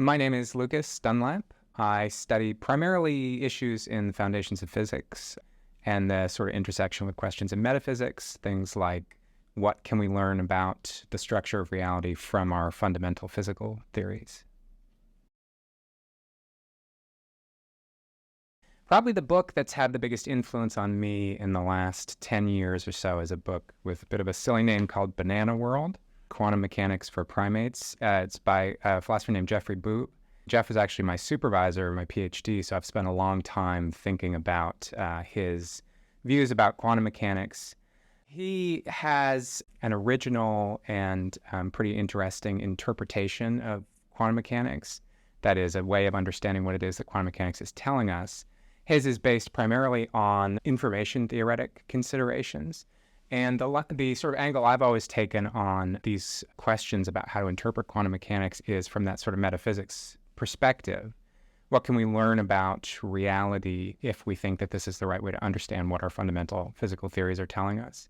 My name is Lucas Dunlap. I study primarily issues in the foundations of physics and the sort of intersection with questions in metaphysics, things like what can we learn about the structure of reality from our fundamental physical theories. Probably the book that's had the biggest influence on me in the last 10 years or so is a book with a bit of a silly name called Banana World, Quantum Mechanics for Primates. It's by a philosopher named Jeffrey Boot. Jeff was actually my supervisor, my PhD, so I've spent a long time thinking about his views about quantum mechanics. He has an original and pretty interesting interpretation of quantum mechanics. That is a way of understanding what it is that quantum mechanics is telling us. His is based primarily on information theoretic considerations. And the sort of angle I've always taken on these questions about how to interpret quantum mechanics is from that sort of metaphysics perspective. What can we learn about reality if we think that this is the right way to understand what our fundamental physical theories are telling us?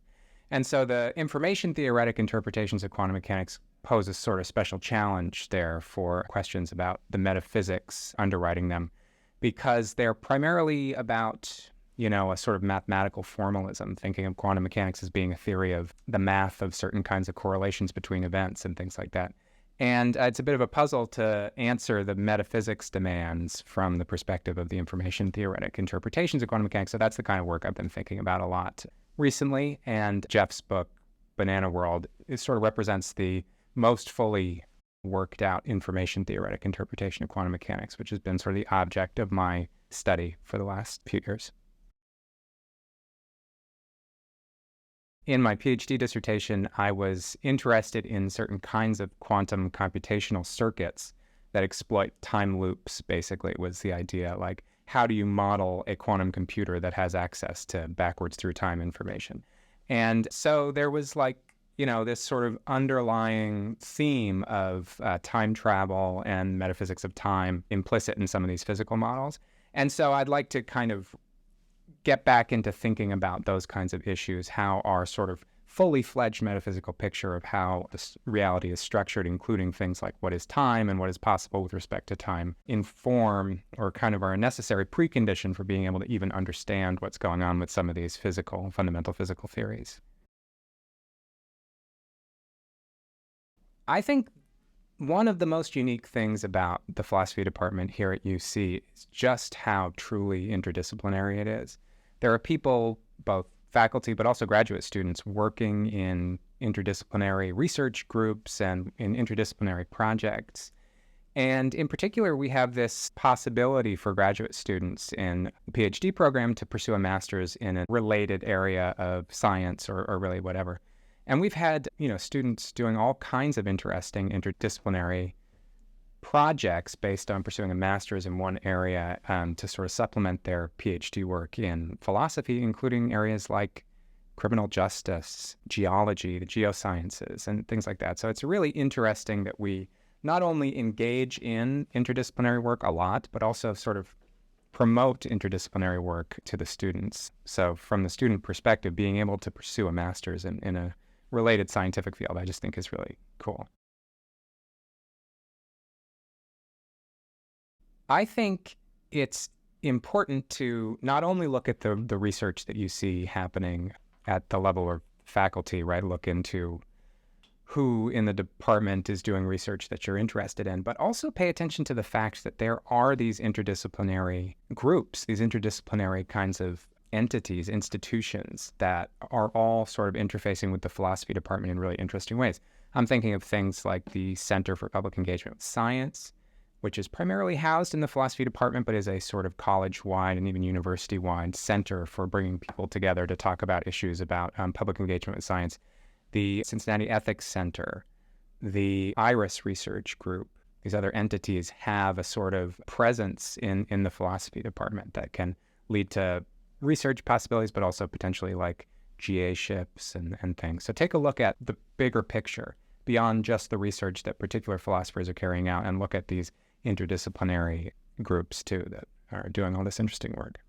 And so the information theoretic interpretations of quantum mechanics pose a sort of special challenge there for questions about the metaphysics underwriting them, because they're primarily about, a sort of mathematical formalism, thinking of quantum mechanics as being a theory of the math of certain kinds of correlations between events and things like that. And it's a bit of a puzzle to answer the metaphysics demands from the perspective of the information theoretic interpretations of quantum mechanics. So that's the kind of work I've been thinking about a lot recently. And Jeff's book, Banana World, it sort of represents the most fully worked out information theoretic interpretation of quantum mechanics, which has been sort of the object of my study for the last few years. In my PhD dissertation, I was interested in certain kinds of quantum computational circuits that exploit time loops, basically, was the idea. Like, how do you model a quantum computer that has access to backwards through time information? And so there was this sort of underlying theme of time travel and metaphysics of time implicit in some of these physical models. And so I'd like to kind of get back into thinking about those kinds of issues, how our sort of fully fledged metaphysical picture of how this reality is structured, including things like what is time and what is possible with respect to time, inform or kind of are a necessary precondition for being able to even understand what's going on with some of these fundamental physical theories. I think one of the most unique things about the philosophy department here at UC is just how truly interdisciplinary it is. There are people, both faculty but also graduate students, working in interdisciplinary research groups and in interdisciplinary projects. And in particular, we have this possibility for graduate students in the PhD program to pursue a master's in a related area of science or really whatever. And we've had, students doing all kinds of interesting interdisciplinary projects based on pursuing a master's in one area to sort of supplement their PhD work in philosophy, including areas like criminal justice, geology, the geosciences, and things like that. So it's really interesting that we not only engage in interdisciplinary work a lot, but also sort of promote interdisciplinary work to the students. So from the student perspective, being able to pursue a master's in a related scientific field, I just think is really cool. I think it's important to not only look at the research that you see happening at the level of faculty, right? Look into who in the department is doing research that you're interested in, but also pay attention to the fact that there are these interdisciplinary groups, these interdisciplinary kinds of entities, institutions that are all sort of interfacing with the philosophy department in really interesting ways. I'm thinking of things like the Center for Public Engagement with Science, which is primarily housed in the philosophy department, but is a sort of college-wide and even university-wide center for bringing people together to talk about issues about public engagement with science. The Cincinnati Ethics Center, the IRIS Research Group, these other entities have a sort of presence in the philosophy department that can lead to research possibilities, but also potentially like GA ships and things. So take a look at the bigger picture beyond just the research that particular philosophers are carrying out, and look at these interdisciplinary groups too that are doing all this interesting work.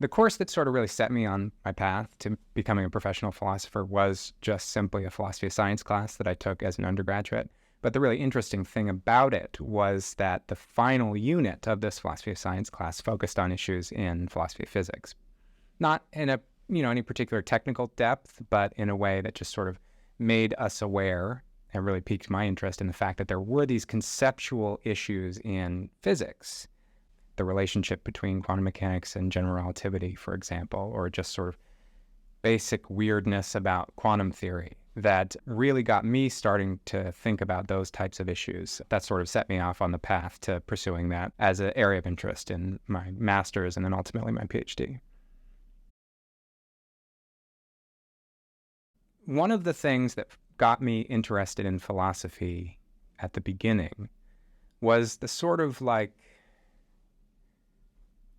The course that sort of really set me on my path to becoming a professional philosopher was just simply a philosophy of science class that I took as an undergraduate. But the really interesting thing about it was that the final unit of this philosophy of science class focused on issues in philosophy of physics. Not in any particular technical depth, but in a way that just sort of made us aware and really piqued my interest in the fact that there were these conceptual issues in physics, the relationship between quantum mechanics and general relativity, for example, or just sort of basic weirdness about quantum theory that really got me starting to think about those types of issues. That sort of set me off on the path to pursuing that as an area of interest in my master's and then ultimately my PhD. One of the things that got me interested in philosophy at the beginning was the sort of like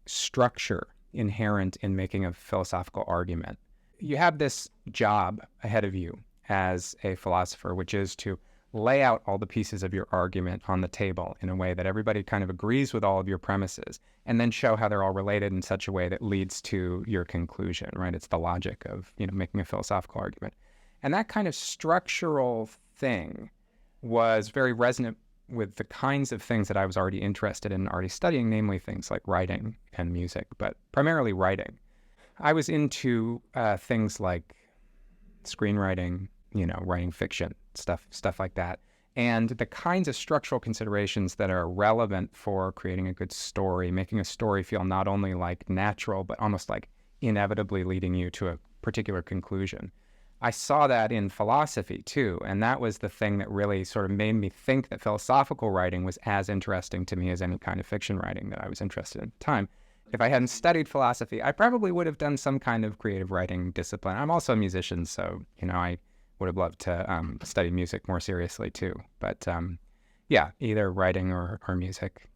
structure inherent in making a philosophical argument. You have this job ahead of you as a philosopher, which is to lay out all the pieces of your argument on the table in a way that everybody kind of agrees with all of your premises, and then show how they're all related in such a way that leads to your conclusion, right? It's the logic of, making a philosophical argument. And that kind of structural thing was very resonant with the kinds of things that I was already interested in, already studying, namely things like writing and music, but primarily writing. I was into things like screenwriting, writing fiction, stuff like that. And the kinds of structural considerations that are relevant for creating a good story, making a story feel not only like natural, but almost like inevitably leading you to a particular conclusion. I saw that in philosophy too, and that was the thing that really sort of made me think that philosophical writing was as interesting to me as any kind of fiction writing that I was interested in at the time. If I hadn't studied philosophy, I probably would have done some kind of creative writing discipline. I'm also a musician, so, I would have loved to study music more seriously too. But yeah, either writing or music.